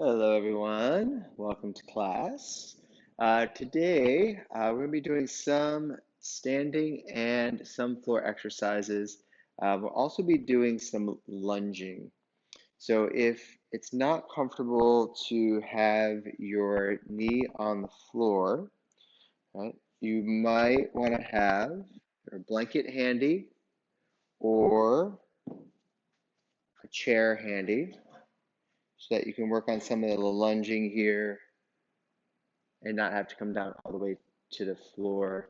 Hello, everyone. Welcome to class. Today, we're going to be doing some standing and some floor exercises. We'll also be doing some lunging. So if it's not comfortable to have your knee on the floor, right, you might want to have your blanket handy or a chair handy so that you can work on some of the lunging here and not have to come down all the way to the floor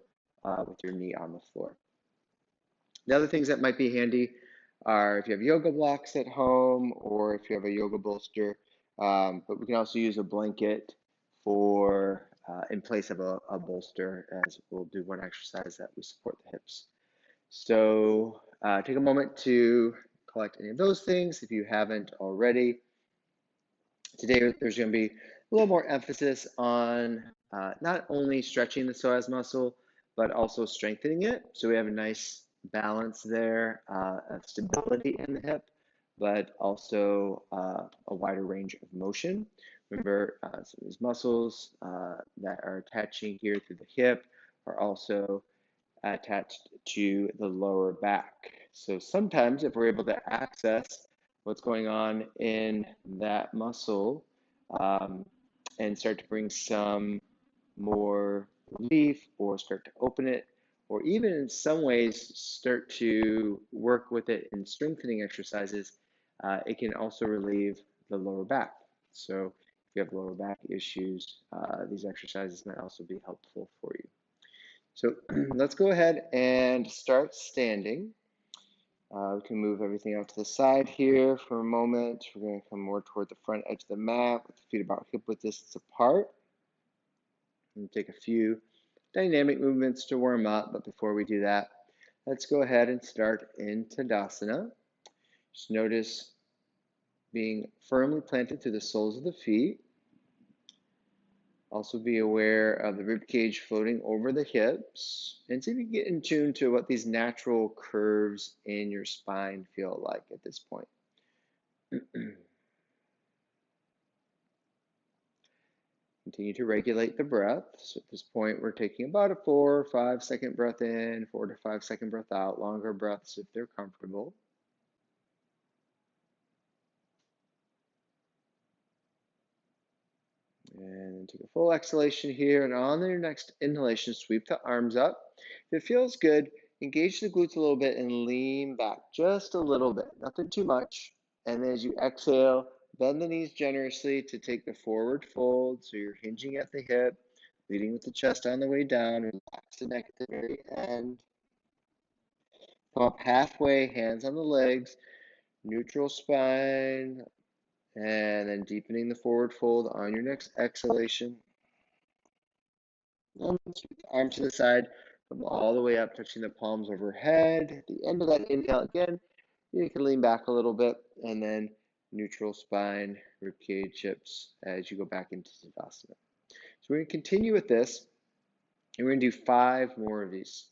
with your knee on the floor. The other things that might be handy are if you have yoga blocks at home or if you have a yoga bolster, but we can also use a blanket for in place of a bolster, as we'll do one exercise that we support the hips. So take a moment to collect any of those things if you haven't already. Today, there's going to be a little more emphasis on not only stretching the psoas muscle, but also strengthening it. So we have a nice balance there of stability in the hip, but also a wider range of motion. Remember, some of these muscles that are attaching here through the hip are also attached to the lower back. So sometimes if we're able to access what's going on in that muscle and start to bring some more relief or start to open it, or even in some ways start to work with it in strengthening exercises, it can also relieve the lower back. So if you have lower back issues, these exercises might also be helpful for you. So let's go ahead and start standing. We can move everything out to the side here for a moment. We're going to come more toward the front edge of the mat with the feet about hip width distance apart. And take a few dynamic movements to warm up, but before we do that, let's go ahead and start in Tadasana. Just notice being firmly planted through the soles of the feet. Also be aware of the rib cage floating over the hips, and see if you can get in tune to what these natural curves in your spine feel like at this point. Continue to regulate the breath. So at this point, we're taking about a 4 or 5 second breath in, 4 to 5 second breath out, longer breaths if they're comfortable. And take a full exhalation here, and on your next inhalation, sweep the arms up. If it feels good, engage the glutes a little bit and lean back just a little bit, nothing too much. And then as you exhale, bend the knees generously to take the forward fold. So you're hinging at the hip, leading with the chest on the way down, relax the neck at the very end. Come up halfway, hands on the legs, neutral spine, and then deepening the forward fold on your next exhalation. And sweep the arm to the side, come all the way up, touching the palms overhead. At the end of that inhale, again, you can lean back a little bit, and then neutral spine, ribcage, hips as you go back into Tadasana. So we're going to continue with this, and we're going to do 5 more of these.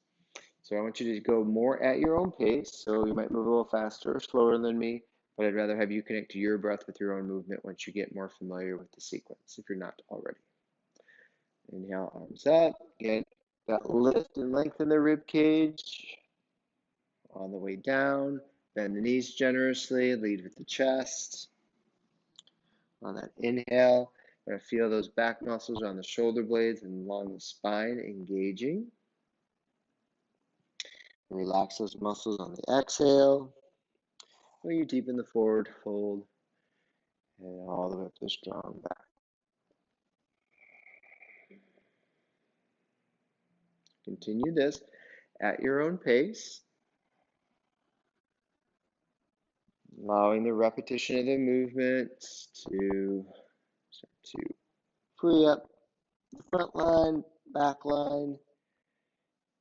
So I want you to go more at your own pace. So you might move a little faster or slower than me, but I'd rather have you connect to your breath with your own movement once you get more familiar with the sequence, if you're not already. Inhale, arms up. Get that lift and lengthen the rib cage. On the way down, bend the knees generously, lead with the chest. On that inhale, you're going to feel those back muscles on the shoulder blades and along the spine engaging. Relax those muscles on the exhale. When you deepen the forward fold and all the way up to the strong back. Continue this at your own pace, allowing the repetition of the movements to start to free up the front line, back line,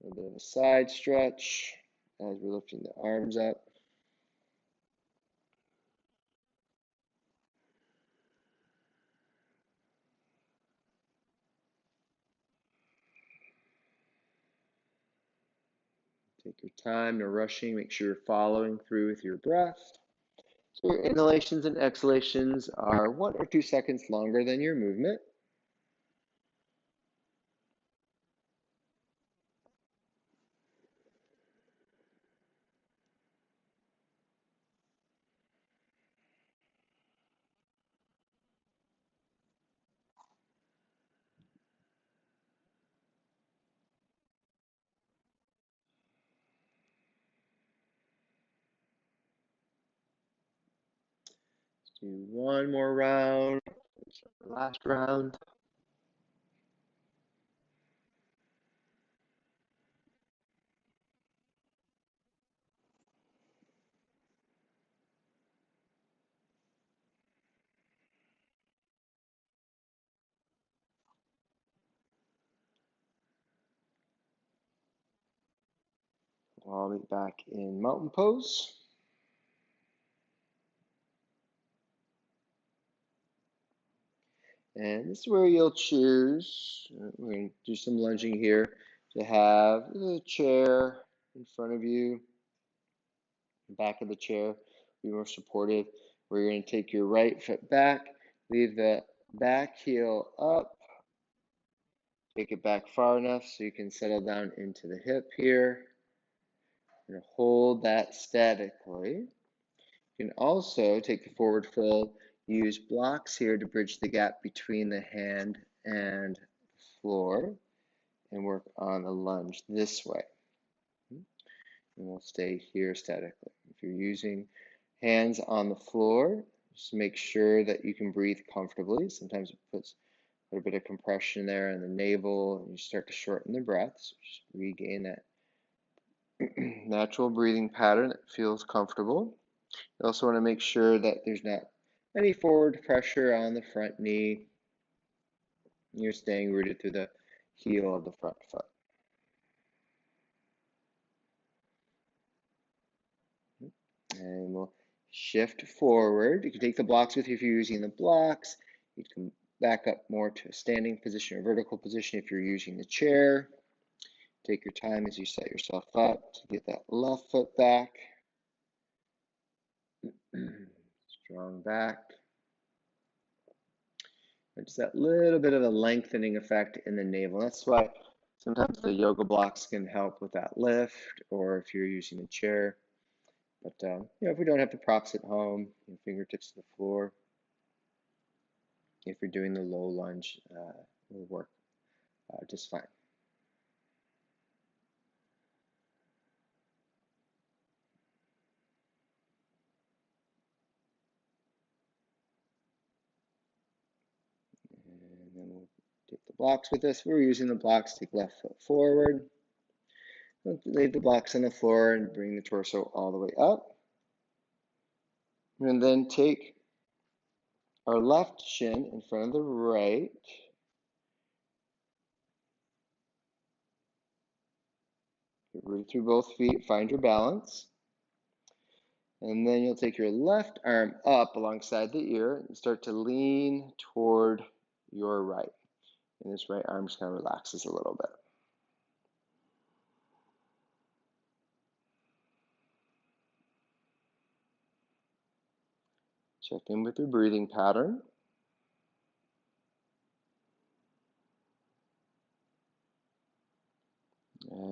a little bit of a side stretch as we're lifting the arms up. Take your time, no rushing. Make sure you're following through with your breath. So your inhalations and exhalations are 1 or 2 seconds longer than your movement. Let's do one more round, last round. I'll be back in mountain pose. And this is where you'll choose, we're going to do some lunging here, to have the chair in front of you, the back of the chair, be more supportive. We're going to take your right foot back, leave the back heel up, take it back far enough so you can settle down into the hip here. You're going to hold that statically. You can also take the forward fold, use blocks here to bridge the gap between the hand and the floor, and work on a lunge this way. And we'll stay here statically. If you're using hands on the floor, just make sure that you can breathe comfortably. Sometimes it puts a little bit of compression there in the navel, and you start to shorten the breath. So just regain that natural breathing pattern that feels comfortable. You also want to make sure that there's not any forward pressure on the front knee. You're staying rooted through the heel of the front foot. And we'll shift forward. You can take the blocks with you if you're using the blocks. You can back up more to a standing position or vertical position if you're using the chair. Take your time as you set yourself up to get that left foot back. Strong back. Just that little bit of a lengthening effect in the navel. That's why sometimes the yoga blocks can help with that lift, or if you're using a chair. But if we don't have the props at home, fingertips to the floor, if you're doing the low lunge, will work just fine. And then we'll take the blocks with us. We're using the blocks, take left foot forward. Leave the blocks on the floor and bring the torso all the way up. And then take our left shin in front of the right. Root through both feet, find your balance. And then you'll take your left arm up alongside the ear and start to lean toward your right. And this right arm just kind of relaxes a little bit. Check in with your breathing pattern.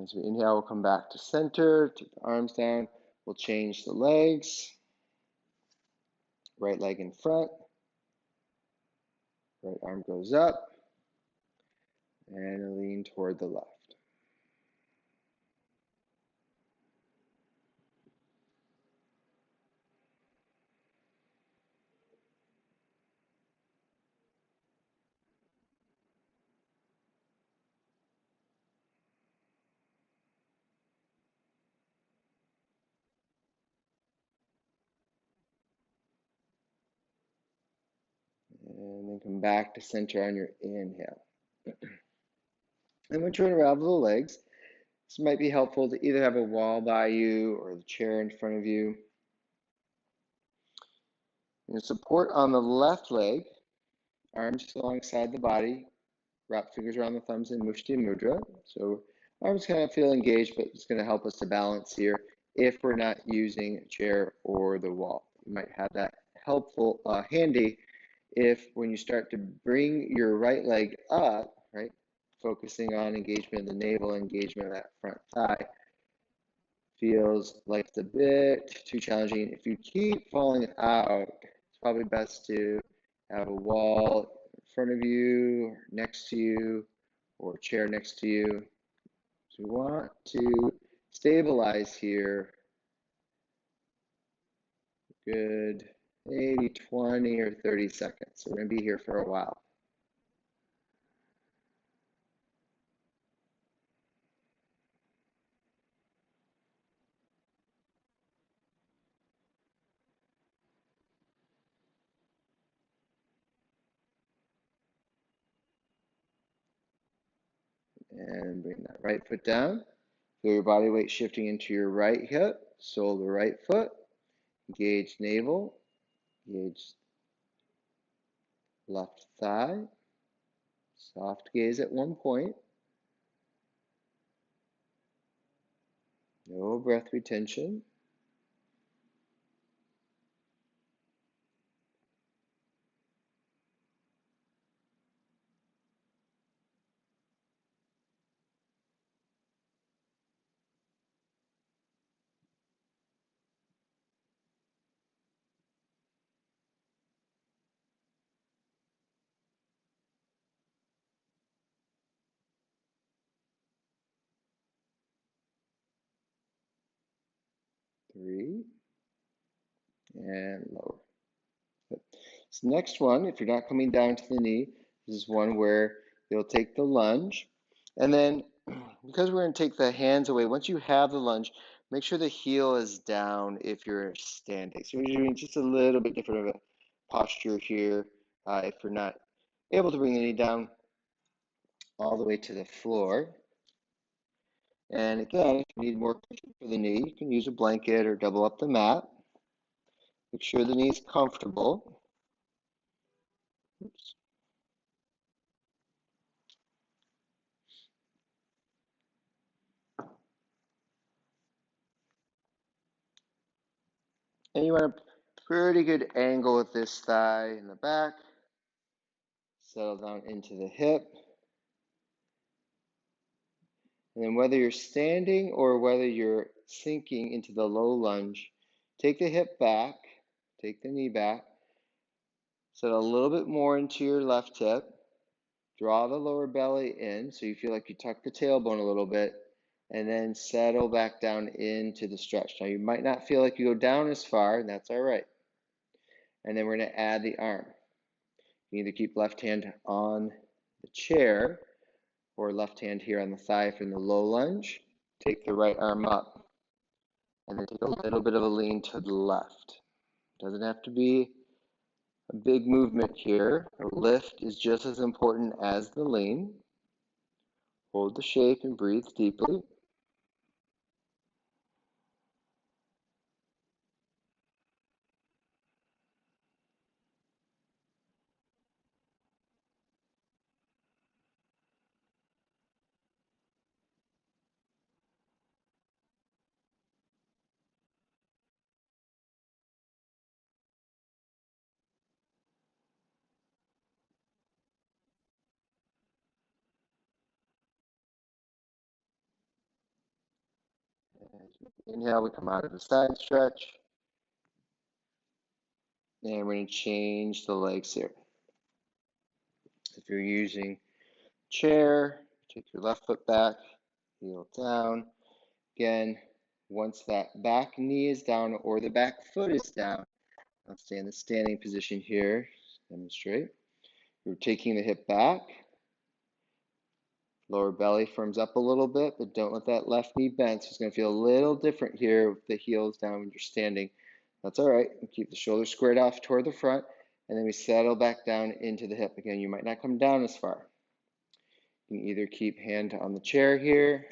As we inhale, we'll come back to center, take the arms down. We'll change the legs. Right leg in front. Right arm goes up. And lean toward the left. And then come back to center on your inhale. And when trying to unravel the legs, this might be helpful to either have a wall by you or the chair in front of you. And support on the left leg, arms alongside the body, wrap fingers around the thumbs in Mushti Mudra. So arms kind of feel engaged, but it's going to help us to balance here if we're not using a chair or the wall. you might have that helpful, handy if when you start to bring your right leg up, right, focusing on engagement of the navel, engagement of that front thigh, feels like it's a bit too challenging. If you keep falling out, it's probably best to have a wall in front of you, or next to you, or a chair next to you. So we want to stabilize here. Good, maybe 20 or 30 seconds. So we're going to be here for a while. And bring that right foot down. Feel your body weight shifting into your right hip, sole of the right foot. Engage navel, engage left thigh. Soft gaze at one point. No breath retention. Three, and lower. Good. So next one, if you're not coming down to the knee, this is one where you'll take the lunge. And then because we're going to take the hands away, once you have the lunge, make sure the heel is down if you're standing. So you're doing just a little bit different of a posture here if you're not able to bring the knee down all the way to the floor. And again, if you need more cushion for the knee, you can use a blanket or double up the mat. Make sure the knee is comfortable. Oops. And you want a pretty good angle with this thigh in the back. Settle down into the hip. And then whether you're standing or whether you're sinking into the low lunge, take the hip back, take the knee back, settle a little bit more into your left hip, draw the lower belly in so you feel like you tuck the tailbone a little bit, and then settle back down into the stretch. Now you might not feel like you go down as far, and that's all right. And then we're going to add the arm. You either keep left hand on the chair or left hand here on the thigh from the low lunge. Take the right arm up and then take a little bit of a lean to the left. Doesn't have to be a big movement here. A lift is just as important as the lean. Hold the shape and breathe deeply. Inhale, we come out of the side stretch. And we're going to change the legs here. If you're using chair, take your left foot back, heel down. Again, once that back knee is down or the back foot is down, I'll stay in the standing position here. Demonstrate. You're taking the hip back. Lower belly firms up a little bit, but don't let that left knee bend. So it's going to feel a little different here with the heels down when you're standing. That's all right. Keep the shoulders squared off toward the front, and then we settle back down into the hip. Again, you might not come down as far. You can either keep hand on the chair here,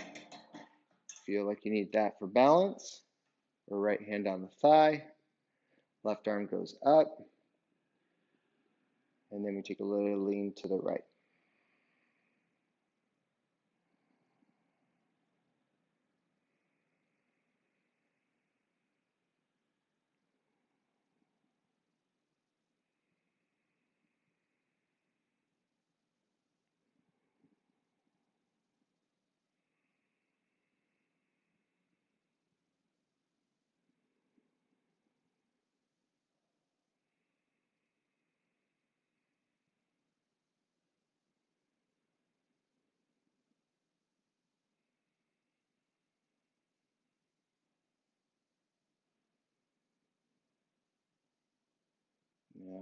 feel like you need that for balance, or right hand on the thigh. Left arm goes up, and then we take a little lean to the right.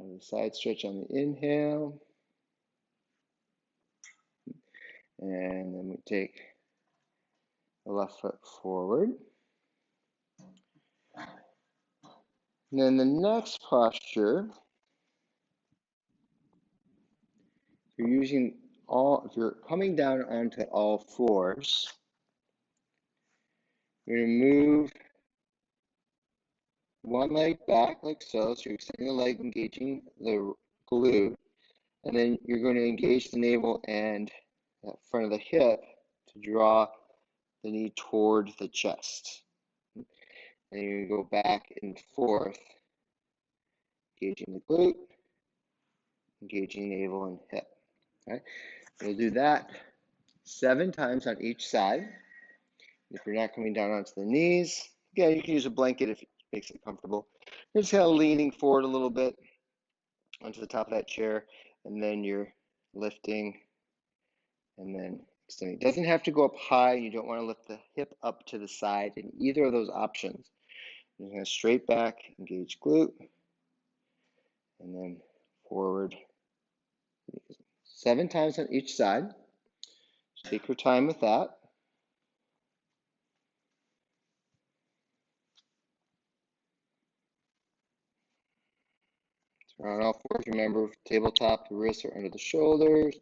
The side stretch on the inhale. And then we take the left foot forward. And then the next posture, if you're coming down onto all fours, you're going to move one leg back like so. So you're extending the leg, engaging the glute. And then you're going to engage the navel and the front of the hip to draw the knee toward the chest. And you go back and forth, engaging the glute, engaging navel and hip. Okay? You'll do that 7 times on each side. If you're not coming down onto the knees, again, you can use a blanket if it makes it comfortable. You're just kind of leaning forward a little bit onto the top of that chair, and then you're lifting and then extending. It doesn't have to go up high, and you don't want to lift the hip up to the side in either of those options. You're going to straight back, engage glute, and then forward. 7 times on each side. Just take your time with that. So on all fours, remember, tabletop, the wrists are under the shoulders,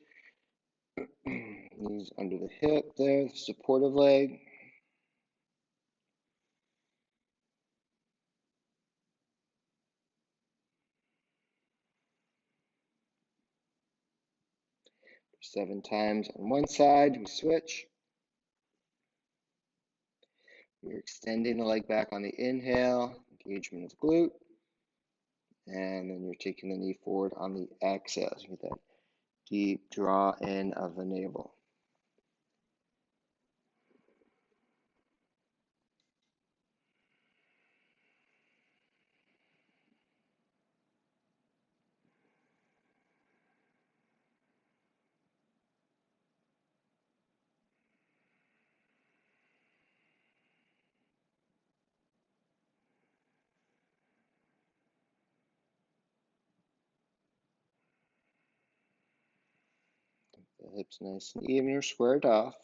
knees under the hip there, the supportive leg. Seven times on one side, we switch. You're extending the leg back on the inhale, engagement of glute, and then you're taking the knee forward on the exhale. So you get that deep draw in of the navel. The hips nice and even or squared off.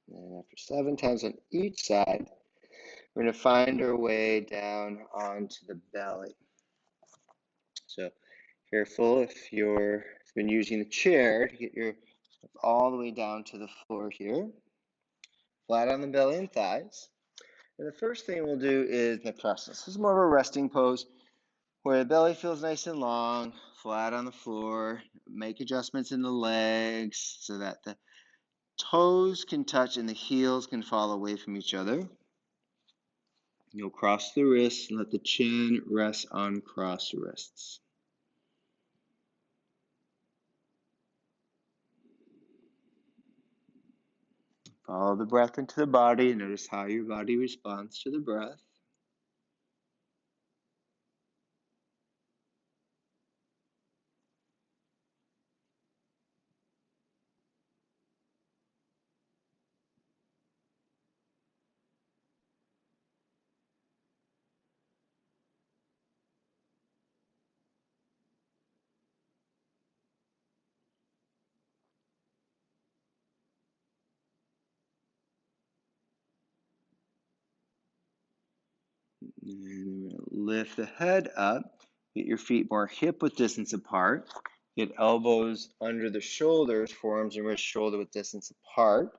And after 7 times on each side, we're going to find our way down onto the belly. So careful if you've been using the chair to get your all the way down to the floor here. Flat on the belly and thighs. And the first thing we'll do is Naprasana. This is more of a resting pose where the belly feels nice and long, flat on the floor. Make adjustments in the legs so that the toes can touch and the heels can fall away from each other. You'll cross the wrists and let the chin rest on crossed wrists. Follow the breath into the body. Notice how your body responds to the breath. And we're going to lift the head up. Get your feet more hip-width distance apart. Get elbows under the shoulders, forearms and wrists shoulder width distance apart.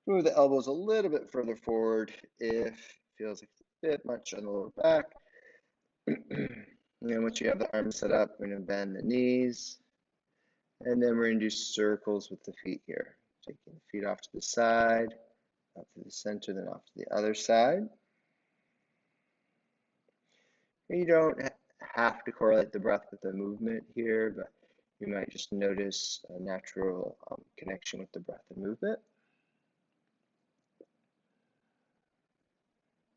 Move the elbows a little bit further forward if it feels like it's a bit much on the lower back. And then once you have the arms set up, we're going to bend the knees. And then we're going to do circles with the feet here. Taking the feet off to the side, up to the center, then off to the other side. You don't have to correlate the breath with the movement here, but you might just notice a natural connection with the breath and movement.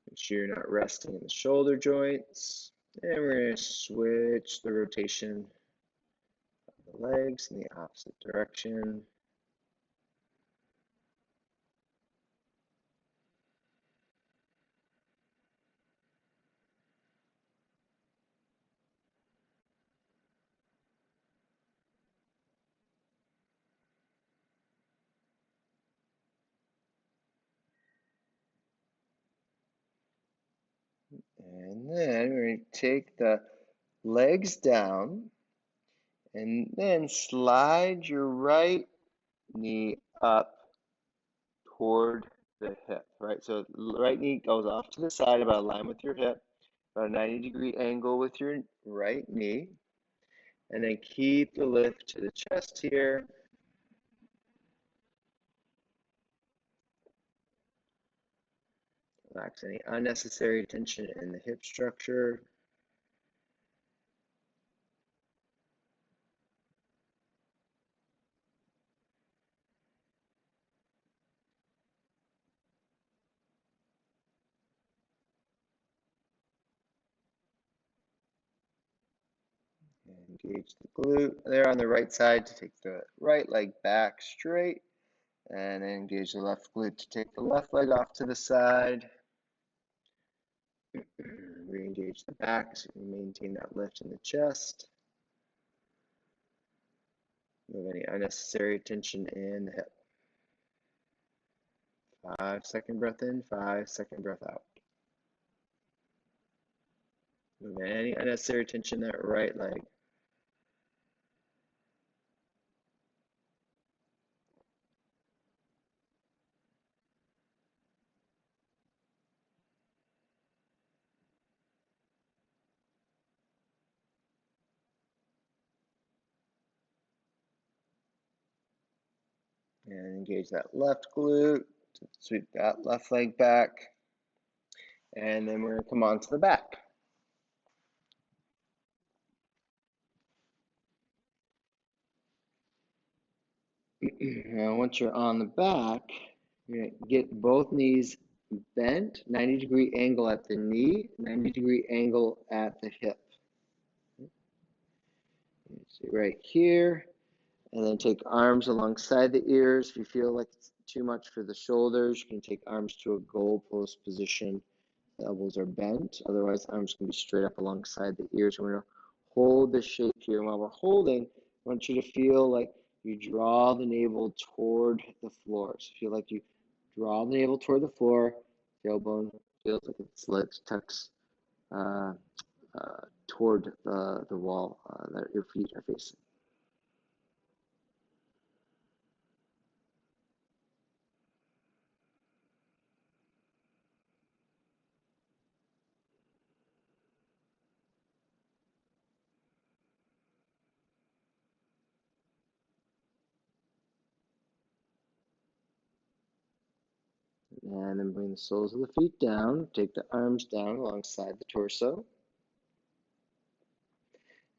Make sure you're not resting in the shoulder joints. And we're going to switch the rotation of the legs in the opposite direction. And then we're going to take the legs down and then slide your right knee up toward the hip, right? So right knee goes off to the side about a line with your hip, about a 90-degree angle with your right knee. And then keep the lift to the chest here. Relax any unnecessary tension in the hip structure. Engage the glute there on the right side to take the right leg back straight. And then engage the left glute to take the left leg off to the side. Re-engage the back so you maintain that lift in the chest. Remove any unnecessary tension in the hip. 5-second breath in, 5-second breath out. Remove any unnecessary tension in that right leg. And engage that left glute, sweep that left leg back. And then we're going to come on to the back. Now, once you're on the back, you're going to get both knees bent, 90-degree angle at the knee, 90-degree angle at the hip. See right here. And then take arms alongside the ears. If you feel like it's too much for the shoulders, you can take arms to a goalpost position. The elbows are bent. Otherwise, arms can be straight up alongside the ears. We're going to hold the shape here. And while we're holding, I want you to feel like you draw the navel toward the floor. So feel like you draw the navel toward the floor. Tailbone feels like it tucks toward the wall that your feet are facing. And then bring the soles of the feet down. Take the arms down alongside the torso.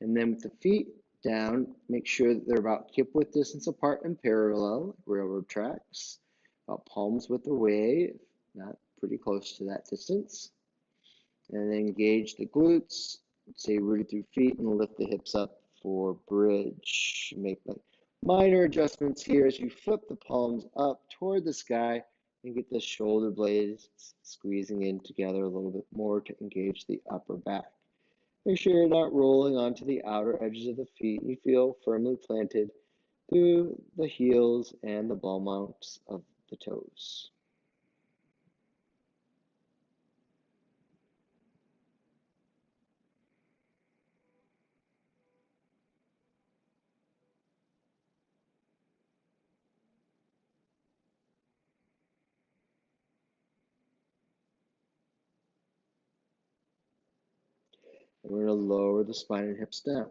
And then with the feet down, make sure that they're about hip width distance apart and parallel, like railroad tracks. About palms width away, if not pretty close to that distance. And then engage the glutes. Stay rooted through feet and lift the hips up for bridge. Make like minor adjustments here as you flip the palms up toward the sky and get the shoulder blades squeezing in together a little bit more to engage the upper back. Make sure you're not rolling onto the outer edges of the feet. You feel firmly planted through the heels and the ball mounts of the toes. And we're going to lower the spine and hips down.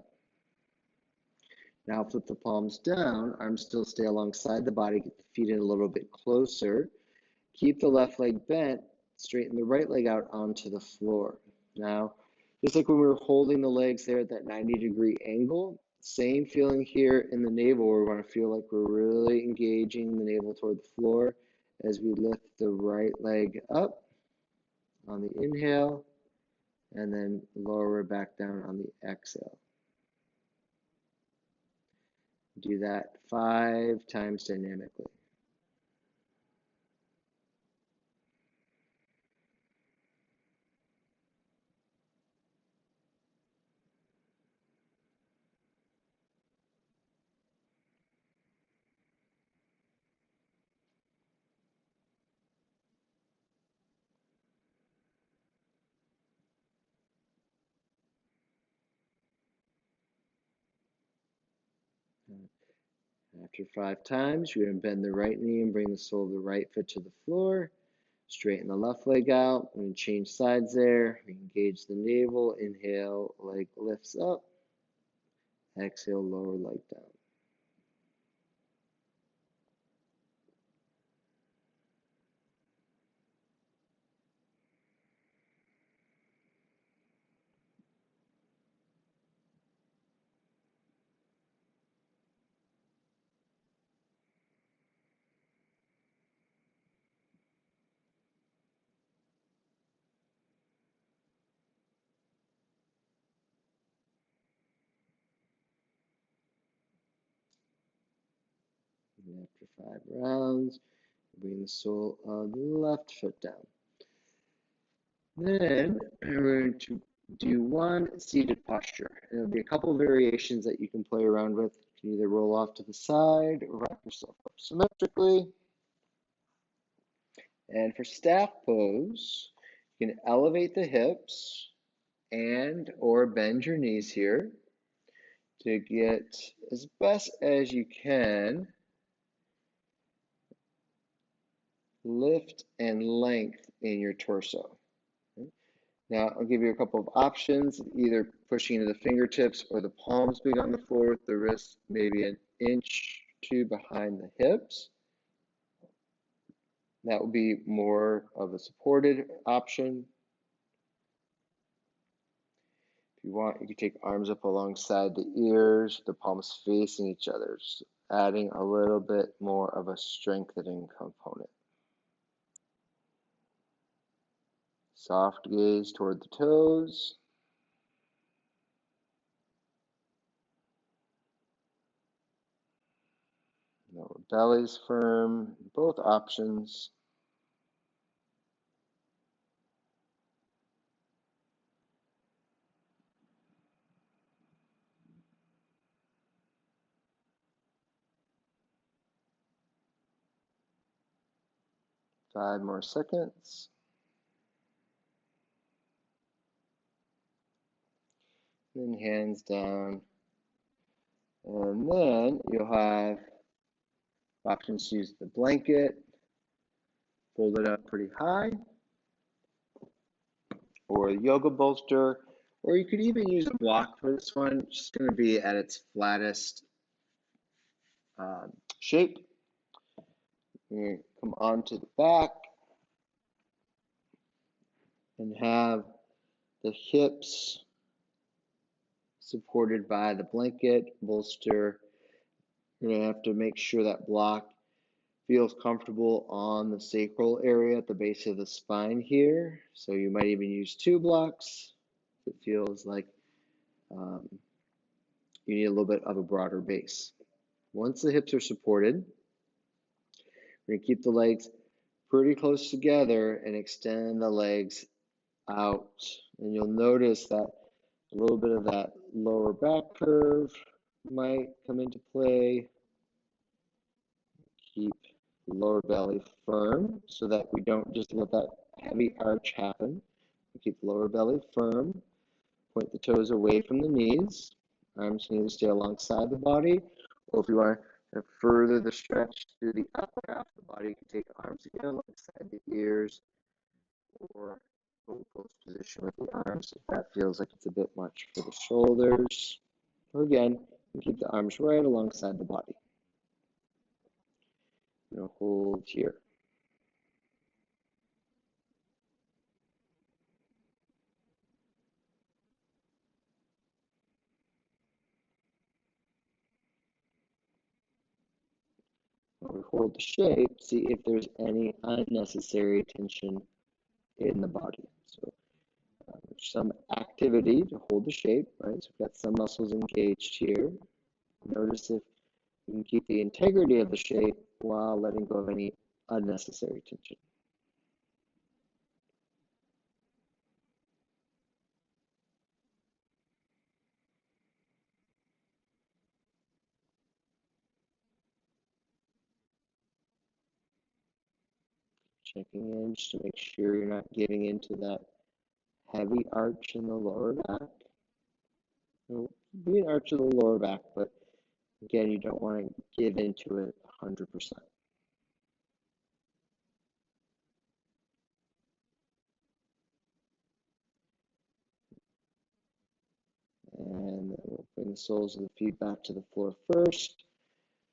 Now flip the palms down, arms still stay alongside the body, get the feet in a little bit closer. Keep the left leg bent, straighten the right leg out onto the floor. Now, just like when we were holding the legs there at that 90-degree angle, same feeling here in the navel where we want to feel like we're really engaging the navel toward the floor as we lift the right leg up on the inhale and then lower it back down on the exhale. Do that 5 times dynamically. After 5 times, you're going to bend the right knee and bring the sole of the right foot to the floor. Straighten the left leg out. I'm going to change sides there. Engage the navel. Inhale, leg lifts up. Exhale, lower leg down. And after 5 rounds, bring the sole of the left foot down. Then we're going to do one seated posture. There'll be a couple variations that you can play around with. You can either roll off to the side or wrap yourself up symmetrically. And for staff pose, you can elevate the hips and or bend your knees here to get as best as you can lift and length in your torso. Now, I'll give you a couple of options, either pushing into the fingertips or the palms being on the floor with the wrists maybe an inch or two behind the hips. That would be more of a supported option. If you want, you can take arms up alongside the ears, the palms facing each other, adding a little bit more of a strengthening component. Soft gaze toward the toes. Lower belly's firm, both options. Five more seconds. Then hands down. And then you'll have options to use the blanket, fold it up pretty high, or a yoga bolster, or you could even use a block for this one. It's just going to be at its flattest shape. You're going to come onto the back and have the hips supported by the blanket, bolster. You're going to have to make sure that block feels comfortable on the sacral area at the base of the spine here. So you might even use 2 blocks if it feels like you need a little bit of a broader base. Once the hips are supported, we're going to keep the legs pretty close together and extend the legs out. And you'll notice that a little bit of that lower back curve might come into play. Keep the lower belly firm so that we don't just let that heavy arch happen. Keep the lower belly firm. Point the toes away from the knees. Arms need to stay alongside the body. Or if you want to further the stretch through the upper half of the body, you can take arms again alongside the ears or post position with the arms if that feels like it's a bit much for the shoulders. Or again, you keep the arms right alongside the body. Hold here. When we hold the shape, see if there's any unnecessary tension in the body. So there's some activity to hold the shape, right? So we've got some muscles engaged here. Notice if You can keep the integrity of the shape while letting go of any unnecessary tension. Checking in just to make sure you're not giving into that heavy arch in the lower back. There'll be an arch in the lower back, but again, you don't want to give into it 100%. And then we'll bring the soles of the feet back to the floor first.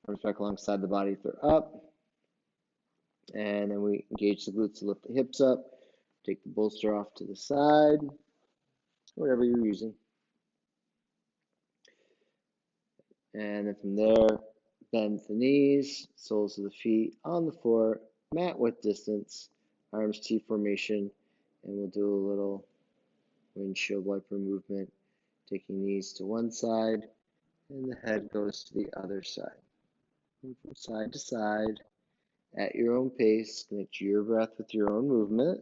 Arms back alongside the body if they're up. And then we engage the glutes to lift the hips up. Take the bolster off to the side, whatever you're using. And then from there, bend the knees, soles of the feet on the floor, mat width distance, arms T formation, and we'll do a little windshield wiper movement, taking knees to one side, and the head goes to the other side. And from side to side, at your own pace, connect your breath with your own movement.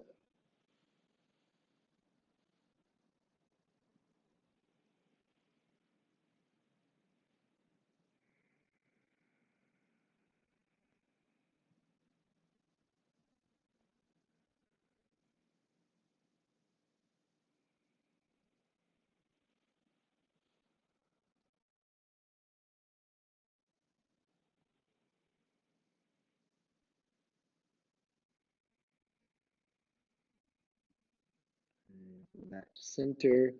Back to center.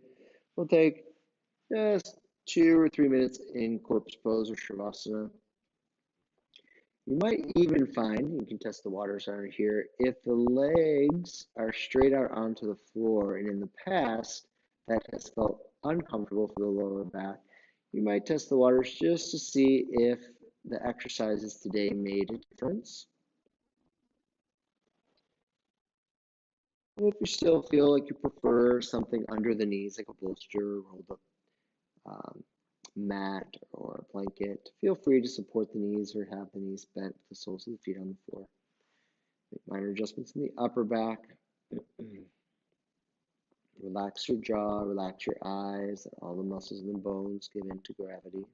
We'll take just 2 or 3 minutes in corpse pose or shavasana. You might even find, you can test the waters out here, if the legs are straight out onto the floor, and in the past that has felt uncomfortable for the lower back, you might test the waters just to see if the exercises today made a difference. If you still feel like you prefer something under the knees, like a bolster, rolled up mat, or a blanket, feel free to support the knees or have the knees bent, the soles of the feet on the floor. Make minor adjustments in the upper back. Relax your jaw, relax your eyes, all the muscles and the bones give in to gravity.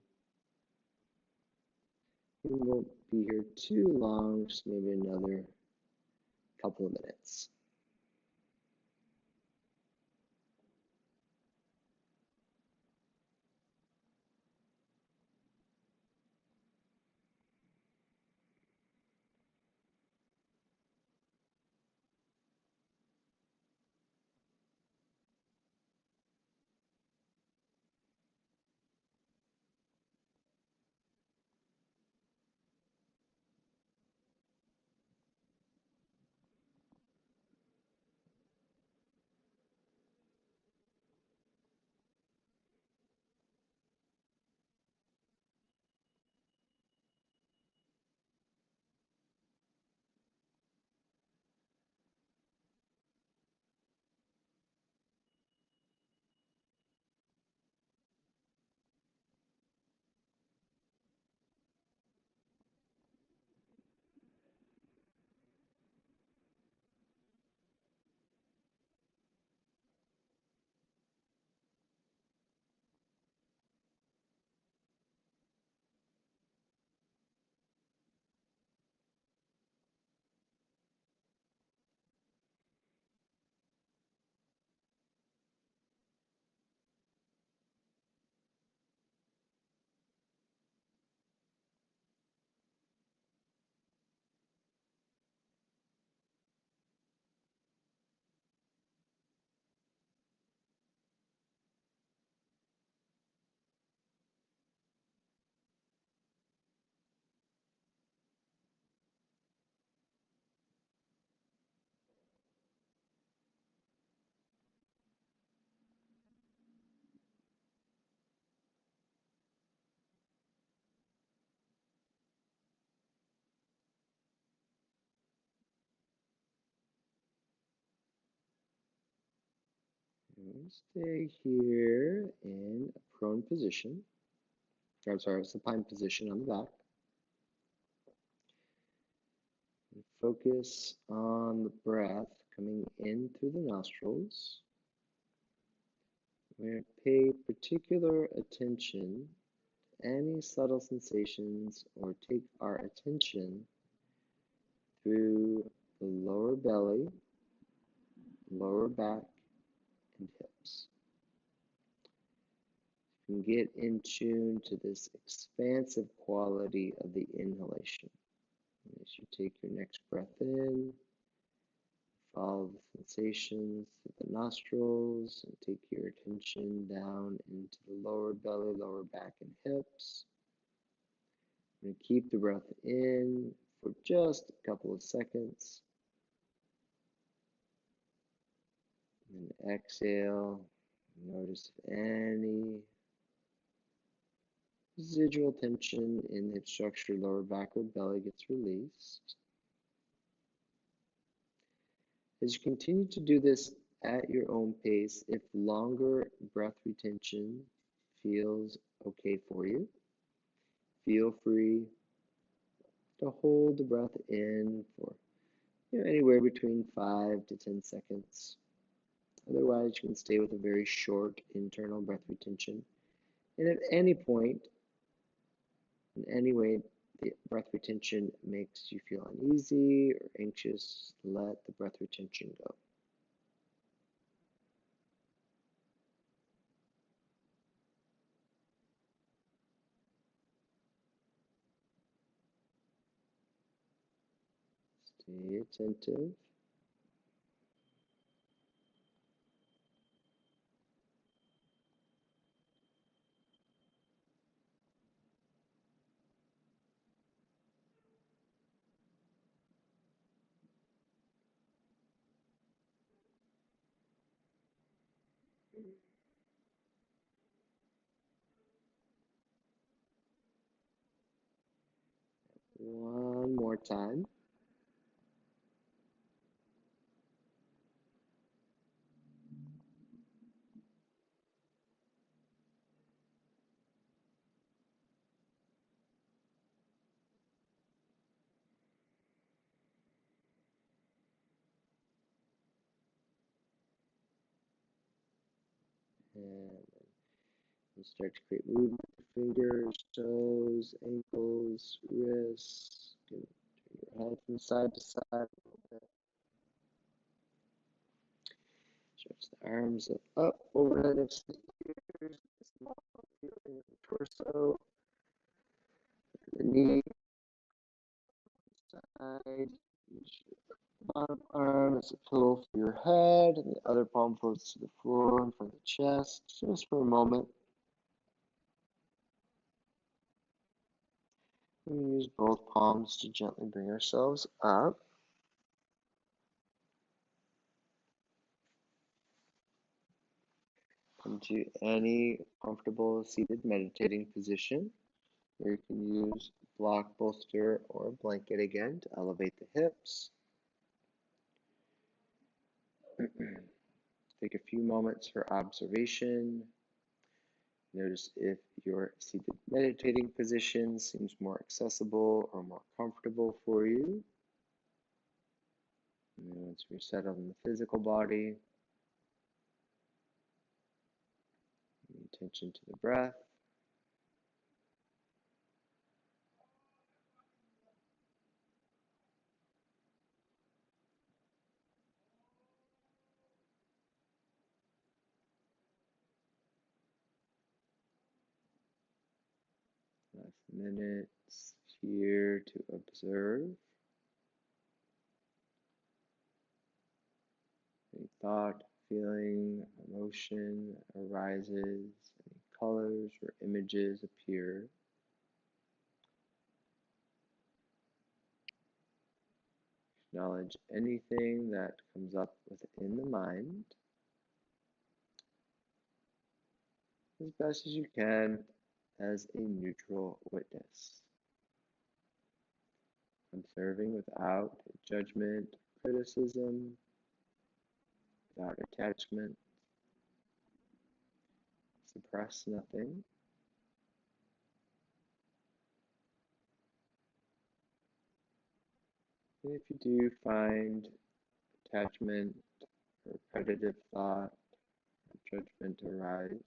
We won't be here too long, just maybe another couple of minutes. And stay here in a prone position. I'm sorry, supine position on the back. Focus on the breath coming in through the nostrils. We're going to pay particular attention to any subtle sensations or take our attention through the lower belly, lower back, and hips. You can get in tune to this expansive quality of the inhalation. As you take your next breath in, follow the sensations through the nostrils and take your attention down into the lower belly, lower back, and hips. And keep the breath in for just a couple of seconds. And exhale. Notice if any residual tension in the hip structure, lower back, or belly gets released. As you continue to do this at your own pace, if longer breath retention feels okay for you, feel free to hold the breath in for anywhere between 5 to 10 seconds. Otherwise, you can stay with a very short internal breath retention. And at any point, in any way, the breath retention makes you feel uneasy or anxious, let the breath retention go. Stay attentive. One more time. And you start to create movement with your fingers, toes, ankles, wrists. You can turn your head from side to side a little bit. Stretch the arms up overhead next to the ears. Small feeling in the torso, the knee, side. Use your bottom arm as a pillow for your head, and the other palm floats to the floor in front of the chest, just for a moment. We use both palms to gently bring ourselves up. Into any comfortable seated meditating position, where you can use a block, bolster, or a blanket again to elevate the hips. Take a few moments for observation. Notice if your seated meditating position seems more accessible or more comfortable for you. And then once we're settled in the physical body, attention to the breath. Last minutes here to observe. Any thought, feeling, emotion arises, any colors or images appear. Acknowledge anything that comes up within the mind as best as you can as a neutral witness, observing without judgment, criticism, without attachment. Suppress nothing. If you do find attachment or repetitive thought or judgment arise,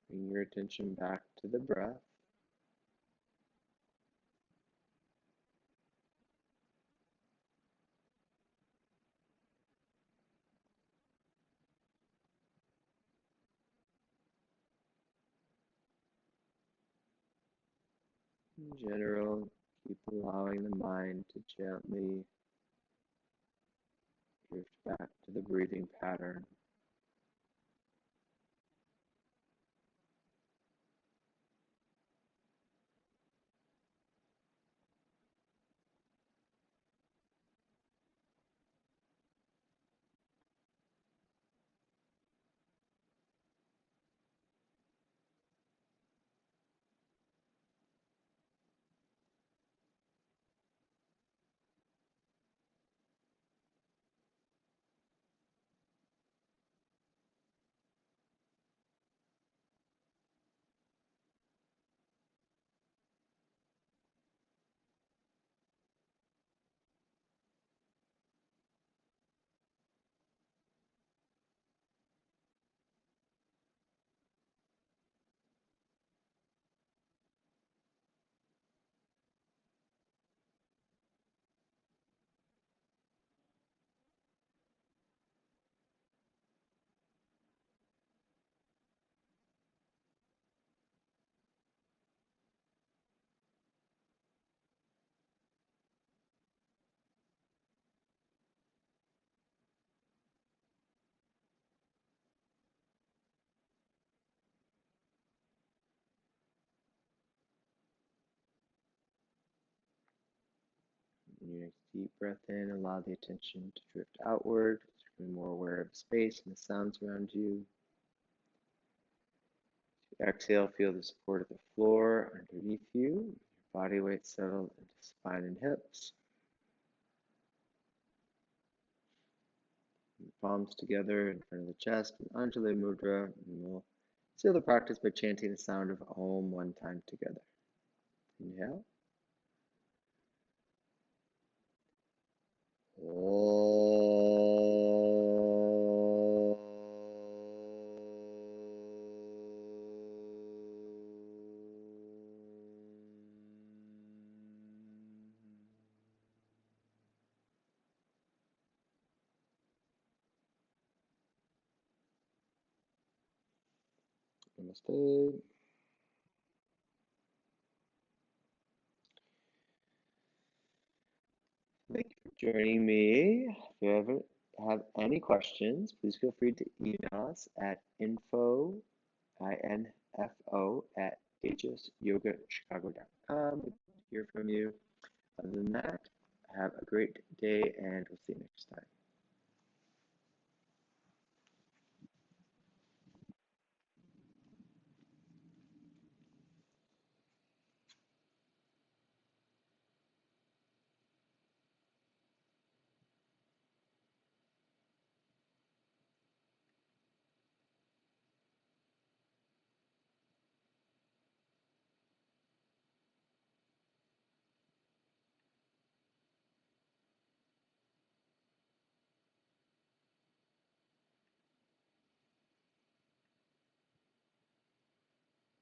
bring your attention back to the breath. In general, keep allowing the mind to gently drift back to the breathing pattern. In your next deep breath in, allow the attention to drift outward, becoming more aware of space and the sounds around you. Exhale, feel the support of the floor underneath you. Your body weight settle into spine and hips. Palms together in front of the chest in Anjali Mudra. And we'll seal the practice by chanting the sound of Om one time together. Inhale. Namaste. Thank you for joining me. If you ever have any questions, please feel free to email us at info at hsyogachicago.com. We'd love to hear from you. Other than that, have a great day and we'll see you next time.